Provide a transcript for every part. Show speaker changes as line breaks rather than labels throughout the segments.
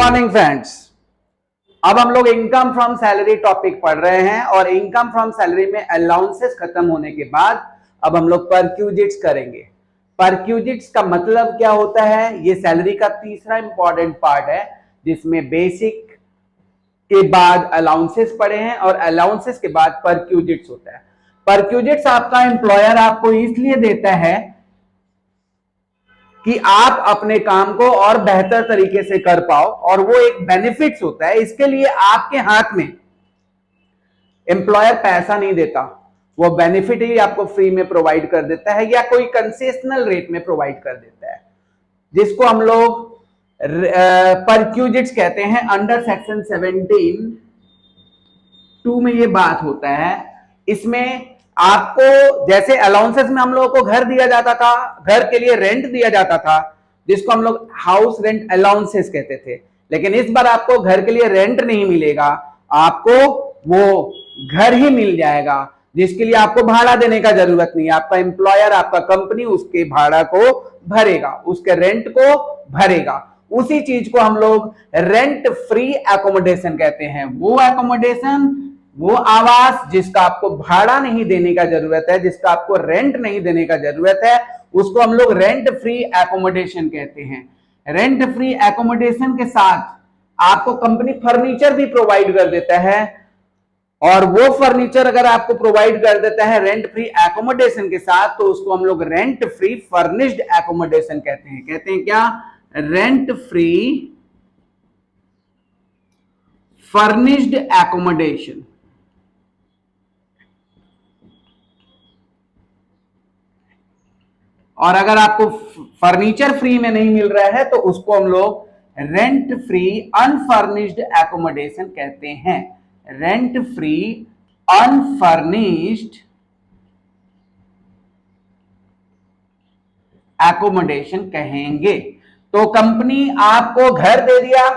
Morning friends. अब हम लोग इनकम फ्रॉम सैलरी टॉपिक पढ़ रहे हैं और इनकम फ्रॉम सैलरी में अलाउंसेस खत्म होने के बाद अब हम लोग परक्यूजिट्स करेंगे। परक्यूजिट्स का मतलब क्या होता है? ये सैलरी का तीसरा इंपॉर्टेंट पार्ट है जिसमें बेसिक के बाद अलाउंसेस पड़े हैं और अलाउंसेस के बाद परक्यूजिट्स होता है। परक्यूजिट्स आपका एम्प्लॉयर आपको इसलिए देता है कि आप अपने काम को और बेहतर तरीके से कर पाओ और वो एक बेनिफिट्स होता है। इसके लिए आपके हाथ में एम्प्लॉयर पैसा नहीं देता, वो बेनिफिट ही आपको फ्री में प्रोवाइड कर देता है या कोई कंसेशनल रेट में प्रोवाइड कर देता है, जिसको हम लोग परक्यूजिट्स कहते हैं। अंडर सेक्शन 17(2) में ये बात होता है। इसमें आपको जैसे अलाउंसेस में हम लोगों को घर दिया जाता था, घर के लिए रेंट दिया जाता था जिसको हम लोग हाउस रेंट अलाउंसेस कहते थे, लेकिन इस बार आपको घर के लिए रेंट नहीं मिलेगा, आपको वो घर ही मिल जाएगा जिसके लिए आपको भाड़ा देने का जरूरत नहीं है। आपका एम्प्लॉयर, आपका कंपनी उसके भाड़ा को भरेगा, उसके रेंट को भरेगा। उसी चीज को हम लोग रेंट फ्री एकोमोडेशन कहते हैं। वो एकोमोडेशन, वो आवास जिसका आपको भाड़ा नहीं देने का जरूरत है, जिसका आपको रेंट नहीं देने का जरूरत है, उसको हम लोग रेंट फ्री एकोमोडेशन कहते हैं। रेंट फ्री एकोमोडेशन के साथ आपको कंपनी फर्नीचर भी प्रोवाइड कर देता है और वो फर्नीचर अगर आपको प्रोवाइड कर देता है रेंट फ्री एकोमोडेशन के साथ तो उसको हम लोग रेंट फ्री फर्निश्ड एकोमोडेशन कहते हैं। कहते हैं क्या? Rent free furnished accommodation. और अगर आपको फर्नीचर फ्री में नहीं मिल रहा है तो उसको हम लोग रेंट फ्री अनफर्निश्ड एकोमोडेशन कहते हैं। रेंट फ्री अनफर्निश्ड एकोमोडेशन कहेंगे। तो कंपनी आपको घर दे दिया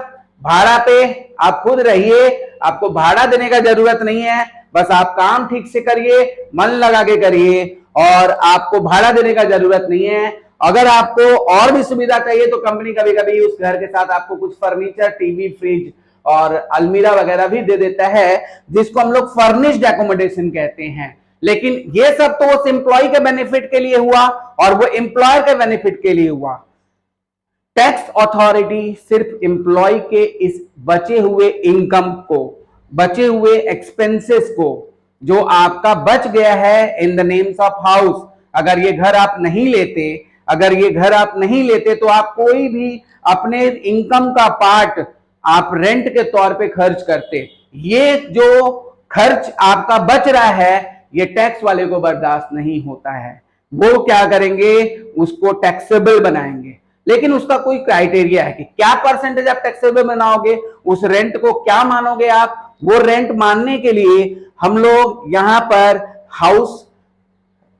भाड़ा पे, आप खुद रहिए, आपको भाड़ा देने का जरूरत नहीं है, बस आप काम ठीक से करिए, मन लगा के करिए और आपको भाड़ा देने का जरूरत नहीं है। अगर आपको और भी सुविधा चाहिए तो कंपनी कभी कभी उस घर के साथ आपको कुछ फर्नीचर, टीवी, फ्रिज और अलमीरा वगैरह भी दे देता है जिसको हम लोग फर्निश्ड एकोमोडेशन कहते हैं। लेकिन ये सब तो उस एम्प्लॉय के बेनिफिट के लिए हुआ और वो एम्प्लॉयर के बेनिफिट के लिए हुआ। टैक्स अथॉरिटी सिर्फ एम्प्लॉय के इस बचे हुए इनकम को, बचे हुए एक्सपेंसेस को, जो आपका बच गया है in the names of house, अगर ये घर आप नहीं लेते, अगर ये घर आप नहीं लेते तो आप कोई भी अपने इनकम का पार्ट आप रेंट के तौर पे खर्च करते, ये जो खर्च आपका बच रहा है ये टैक्स वाले को बर्दाश्त नहीं होता है। वो क्या करेंगे? उसको टैक्सेबल बनाएंगे, लेकिन उसका कोई क्राइटेरिया है कि क्या परसेंटेज आप टैक्सेबल बनाओगे, उस रेंट को क्या मानोगे आप। वो रेंट मानने के लिए हम लोग यहां पर house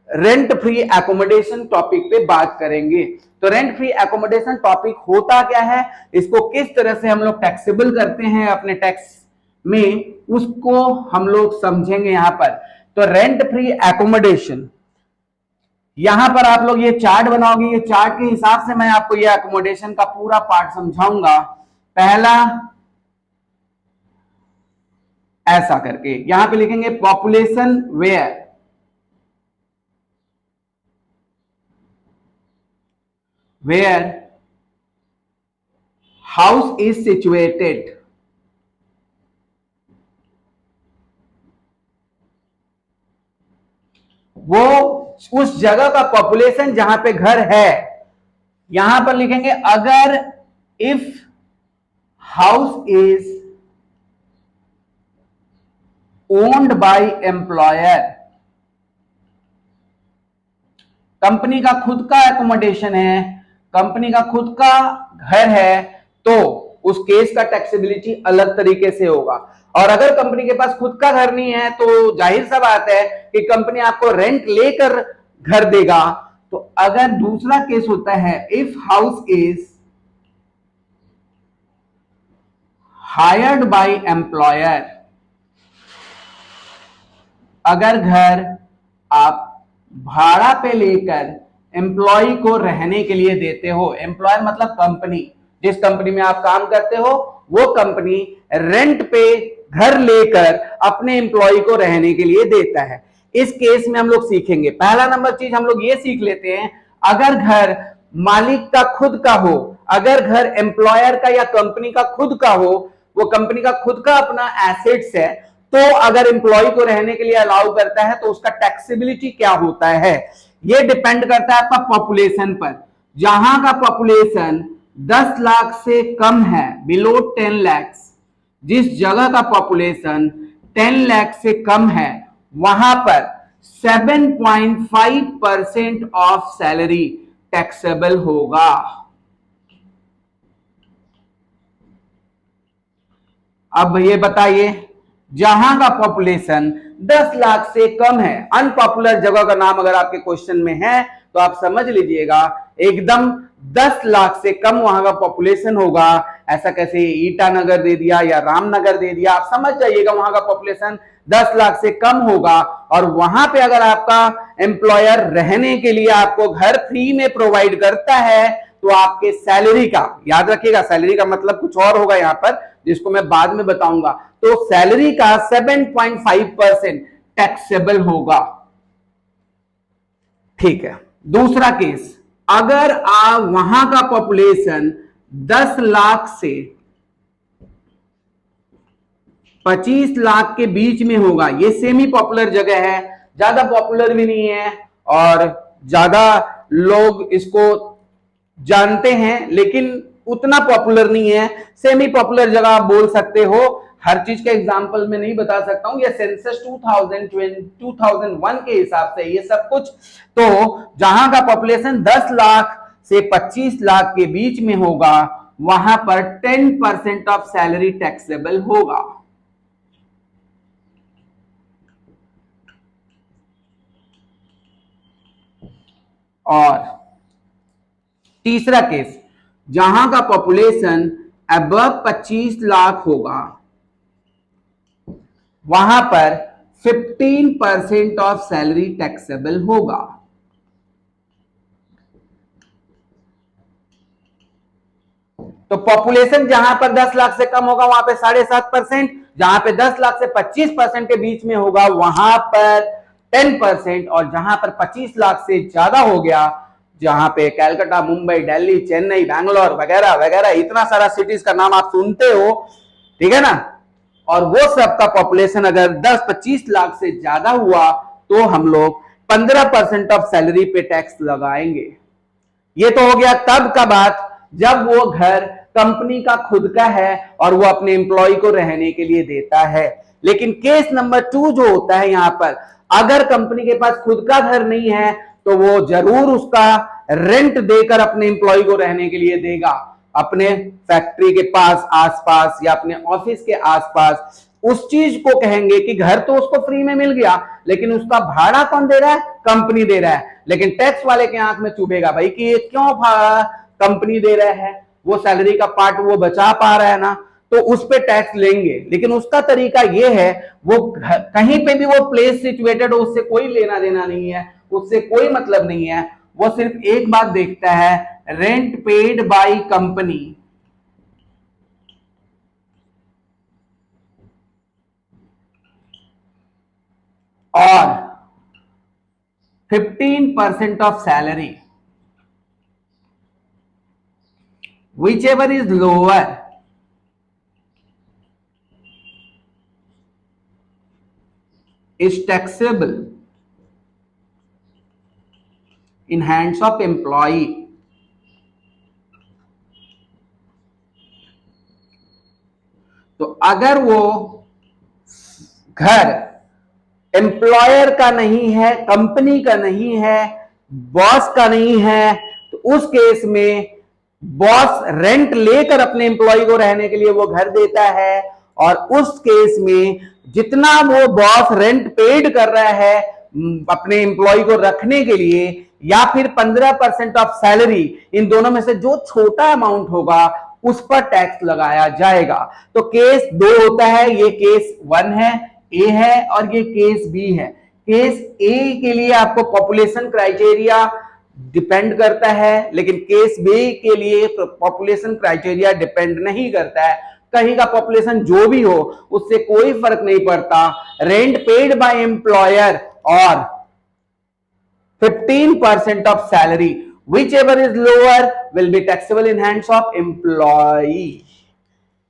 rent free accommodation topic पे बात करेंगे। तो रेंट फ्री एकोमोडेशन टॉपिक होता क्या है, इसको किस तरह से हम लोग टैक्सेबल करते हैं अपने टैक्स में, उसको हम लोग समझेंगे यहां पर। तो रेंट फ्री एकोमोडेशन, यहां पर आप लोग ये चार्ट बनाओगे, ये चार्ट के हिसाब से मैं आपको ये एकोमोडेशन का पूरा पार्ट समझाऊंगा। पहला ऐसा करके यहां पे लिखेंगे population where house is situated. वो उस जगह का पॉपुलेशन जहां पे घर है, यहां पर लिखेंगे अगर if house is owned by employer, company का खुद का एकोमोडेशन है, कंपनी का खुद का घर है, तो उस केस का टैक्सेबिलिटी अलग तरीके से होगा। और अगर कंपनी के पास खुद का घर नहीं है तो जाहिर सा बात है कि कंपनी आपको रेंट लेकर घर देगा। तो अगर दूसरा केस होता है if house is hired by employer, अगर घर आप भाड़ा पे लेकर एम्प्लॉय को रहने के लिए देते हो, एम्प्लॉयर मतलब कंपनी, जिस कंपनी में आप काम करते हो वो कंपनी रेंट पे घर लेकर अपने एम्प्लॉय को रहने के लिए देता है। इस केस में हम लोग सीखेंगे, पहला नंबर चीज हम लोग ये सीख लेते हैं, अगर घर मालिक का खुद का हो, अगर घर एम्प्लॉयर का या कंपनी का खुद का हो, वो कंपनी का खुद का अपना एसेट्स है, तो अगर एम्प्लॉय को रहने के लिए अलाउ करता है तो उसका टैक्सेबिलिटी क्या होता है, ये डिपेंड करता है आपका पॉपुलेशन पर। जहां का पॉपुलेशन 10 लाख से कम है, बिलो 10 लाख, जिस जगह का पॉपुलेशन 10 लाख से कम है, वहां पर 7.5% ऑफ सैलरी टैक्सेबल होगा। अब ये बताइए, जहां का पॉपुलेशन 10 लाख से कम है, अनपॉपुलर जगह का नाम अगर आपके क्वेश्चन में है तो आप समझ लीजिएगा एकदम 10 लाख से कम वहां का पॉपुलेशन होगा। ऐसा कैसे ईटानगर दे दिया या रामनगर दे दिया, आप समझ जाइएगा वहां का पॉपुलेशन 10 लाख से कम होगा, और वहां पे अगर आपका एम्प्लॉयर रहने के लिए आपको घर फ्री में प्रोवाइड करता है तो आपके सैलरी का, याद रखिएगा सैलरी का मतलब कुछ और होगा यहां पर, जिसको मैं बाद में बताऊंगा, तो सैलरी का 7.5% टैक्सेबल होगा। ठीक है, दूसरा केस, अगर आप वहां का पॉपुलेशन 10 लाख से 25 लाख के बीच में होगा, ये सेमी पॉपुलर जगह है, ज्यादा पॉपुलर भी नहीं है और ज्यादा लोग इसको जानते हैं लेकिन उतना पॉपुलर नहीं है, सेमी पॉपुलर जगह आप बोल सकते हो। हर चीज के एग्जांपल में नहीं बता सकता हूं, ये सेंसस 2001 के हिसाब से ये सब कुछ। तो जहां का पॉपुलेशन 10 लाख से 25 लाख के बीच में होगा, वहां पर 10% ऑफ सैलरी टैक्सेबल होगा। और तीसरा केस, जहां का पॉपुलेशन अबव 25 लाख होगा, वहां पर 15% ऑफ सैलरी टैक्सेबल होगा। तो पॉपुलेशन जहां पर 10 लाख से कम होगा वहां पे 7.5%, जहां पे 10 लाख से 25% के बीच में होगा वहां पर 10%, और जहां पर 25 लाख से ज्यादा हो गया, जहां पे कलकत्ता, मुंबई, दिल्ली, चेन्नई, बैंगलोर वगैरह वगैरह इतना सारा सिटीज का नाम आप सुनते हो, ठीक है ना, और वो सबका पॉपुलेशन अगर 10-25 लाख से ज्यादा हुआ तो हम लोग 15% ऑफ सैलरी पे टैक्स लगाएंगे। ये तो हो गया तब का बात जब वो घर कंपनी का खुद का है और वो अपने एम्प्लॉय को रहने के लिए देता है। लेकिन केस नंबर 2 जो होता है यहां पर, अगर कंपनी के पास खुद का घर नहीं है तो वो जरूर उसका रेंट देकर अपने एम्प्लॉय को रहने के लिए देगा, अपने फैक्ट्री के पास आसपास या अपने ऑफिस के आसपास। उस चीज को कहेंगे कि घर तो उसको फ्री में मिल गया, लेकिन उसका भाड़ा कौन दे रहा है? कंपनी दे रहा है। लेकिन टैक्स वाले के आंख में चुभेगा भाई कि ये क्यों भाड़ा कंपनी दे रहा है, वो सैलरी का पार्ट वो बचा पा रहा है ना, तो उस पे टैक्स लेंगे। लेकिन उसका तरीका ये है, वो कहीं पे भी वो प्लेस सिचुएटेड हो, उससे कोई लेना देना नहीं है, उससे कोई मतलब नहीं है। वो सिर्फ एक बात देखता है, रेंट पेड बाय कंपनी, और 15% of salary, whichever is lower is taxable in hands of employee। तो अगर वो घर एम्प्लॉयर का नहीं है, कंपनी का नहीं है, बॉस का नहीं है, तो उस केस में बॉस रेंट लेकर अपने एम्प्लॉय को रहने के लिए वो घर देता है, और उस केस में जितना वो बॉस रेंट पेड कर रहा है अपने एम्प्लॉय को रखने के लिए, या फिर 15% ऑफ सैलरी, इन दोनों में से जो छोटा अमाउंट होगा उस पर टैक्स लगाया जाएगा। तो केस 2 होता है, ये केस 1 है, ए है, और ये केस बी है। केस ए के लिए आपको पॉपुलेशन क्राइटेरिया डिपेंड करता है, लेकिन केस बी के लिए पॉपुलेशन क्राइटेरिया डिपेंड नहीं करता है। कहीं का पॉपुलेशन जो भी हो उससे कोई फर्क नहीं पड़ता, रेंट पेड बाय एम्प्लॉयर और 15% of salary, whichever is lower will be taxable in hands of employee.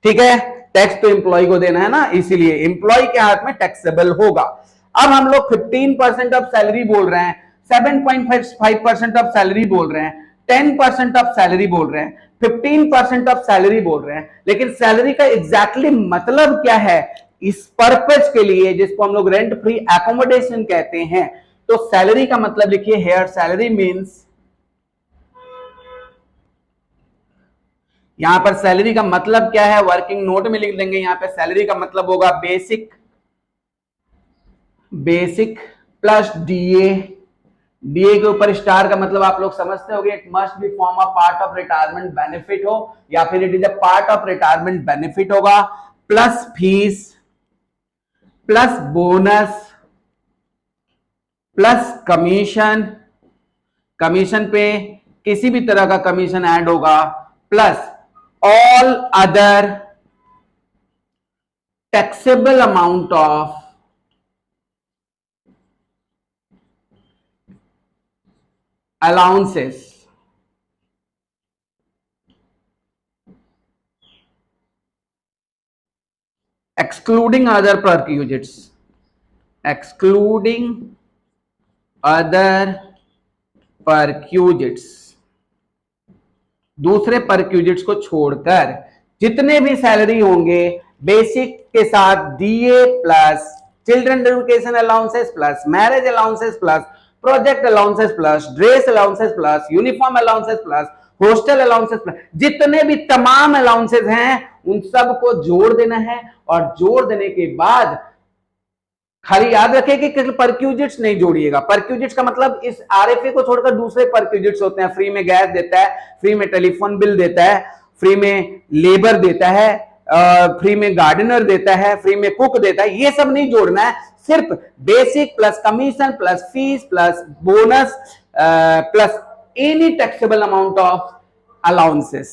ठीक है, टैक्स तो एम्प्लॉय को देना है ना, इसीलिए एम्प्लॉय के हाथ में टैक्सेबल होगा। अब हम लोग 15% ऑफ सैलरी बोल रहे हैं, 7.5% ऑफ सैलरी बोल रहे हैं, 10% ऑफ सैलरी बोल रहे हैं, 15% ऑफ सैलरी बोल रहे हैं, लेकिन सैलरी का एग्जैक्टली मतलब क्या है इस पर्पज के लिए जिसको हम लोग रेंट फ्री एकोमोडेशन कहते हैं। तो सैलरी का मतलब लिखिए हेयर, सैलरी मींस, यहां पर सैलरी का मतलब क्या है वर्किंग नोट में लिख देंगे। यहां पे सैलरी का मतलब होगा बेसिक प्लस डीए। डीए के ऊपर स्टार का मतलब आप लोग समझते होंगे, it must be form a part of retirement benefit हो या फिर it is a part of retirement benefit होगा, plus fees plus bonus plus commission, commission पे किसी भी तरह का कमीशन ऐड होगा, plus all other taxable amount of allowances, excluding other perquisites, excluding other perquisites, दूसरे परक्यूजिट्स को छोड़कर जितने भी सैलरी होंगे बेसिक के साथ DA plus children education allowances plus marriage allowances plus project allowances plus dress allowances plus uniform allowances plus hostel allowances plus जितने भी तमाम अलाउंसेस हैं उन सबको जोड़ देना है। और जोड़ देने के बाद खाली याद रखें कि परक्यूजिट्स नहीं जोड़िएगा। परक्यूजिट्स का मतलब इस आरएफए को छोड़कर दूसरे परक्यूजिट्स होते हैं, फ्री में गैस देता है, फ्री में टेलीफोन बिल देता है, फ्री में लेबर देता है, फ्री में गार्डनर देता है, फ्री में कुक देता है, ये सब नहीं जोड़ना है। सिर्फ basic plus commission plus fees plus bonus plus any taxable amount of allowances.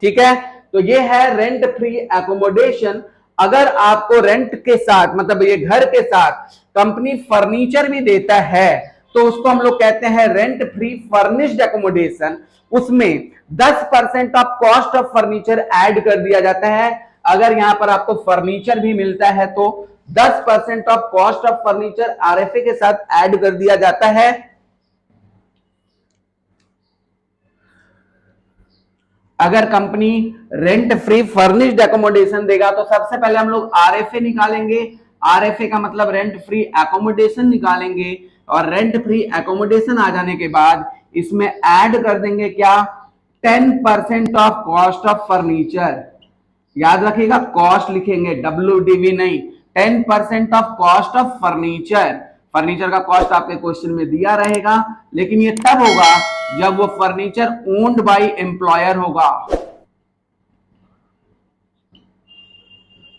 ठीक है, तो ये है रेंट फ्री एकोमोडेशन। अगर आपको रेंट के साथ मतलब ये घर के साथ कंपनी फर्नीचर भी देता है तो उसको हम लोग कहते हैं रेंट फ्री फर्निश्ड एकोमोडेशन। उसमें 10% of cost of furniture add कर दिया जाता है। अगर यहां पर आपको फर्नीचर भी मिलता है तो 10% of cost of furniture RFA के साथ ऐड कर दिया जाता है। अगर company rent free furnished accommodation देगा तो सबसे पहले हम लोग आरएफए निकालेंगे। आरएफए का मतलब रेंट फ्री एकोमोडेशन निकालेंगे और रेंट फ्री एकोमोडेशन आ जाने के बाद इसमें ऐड कर देंगे क्या 10% ऑफ कॉस्ट ऑफ फर्नीचर। याद रखिएगा कॉस्ट लिखेंगे WDV नहीं, 10% of cost of furniture. Furniture का कॉस्ट आपके क्वेश्चन में दिया रहेगा, लेकिन ये तब होगा जब वो फर्नीचर ओन्ड बाय एम्प्लॉयर होगा।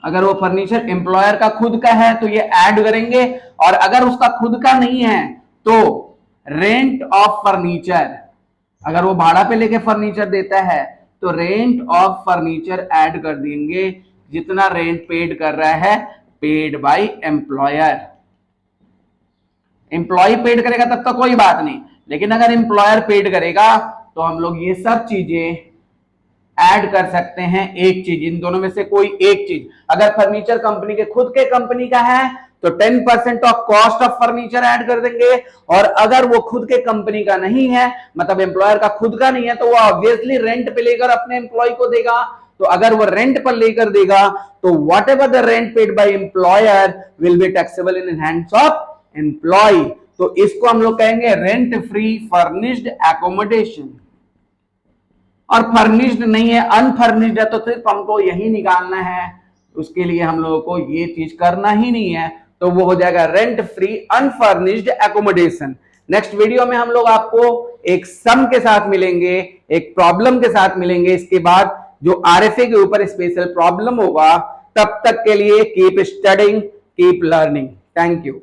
अगर वो फर्नीचर एम्प्लॉयर का खुद का है तो ये ऐड करेंगे, और अगर उसका खुद का नहीं है तो रेंट ऑफ फर्नीचर, अगर वो भाड़ा पे लेके फर्नीचर देता है तो रेंट ऑफ फर्नीचर ऐड कर देंगे। जितना रेंट पेड कर रहा है paid by employer. Employee paid करेगा तब तो कोई बात नहीं, लेकिन अगर एम्प्लॉयर पेड करेगा तो हम लोग ये सब चीजें ऐड कर सकते हैं। एक चीज, इन दोनों में से कोई एक चीज। अगर फर्नीचर कंपनी के खुद के कंपनी का है तो 10% of cost of furniture add कर देंगे, और अगर वो खुद के कंपनी का नहीं है मतलब एम्प्लॉयर का खुद का नहीं है तो वो ऑब्वियसली रेंट पे लेकर अपने एम्प्लॉय को देगा। तो अगर वो रेंट पर लेकर देगा तो whatever the rent paid by employer will be taxable in hands of employee. तो इसको हम लोग कहेंगे रेंट फ्री फर्निश्ड एकोमोडेशन। और फर्निश्ड नहीं है, अनफर्निश्ड है, तो सिर्फ हमको यही निकालना है। उसके लिए हम लोगों को ये चीज करना ही नहीं है, तो वो हो जाएगा rent free unfurnished accommodation. Next video में हम लोग आपको एक सम के साथ मिलेंगे, एक प्रॉब्लम के साथ मिलेंगे। इसके बाद जो आरएफए के ऊपर स्पेशल प्रॉब्लम होगा। तब तक के लिए keep studying, keep learning. Thank you.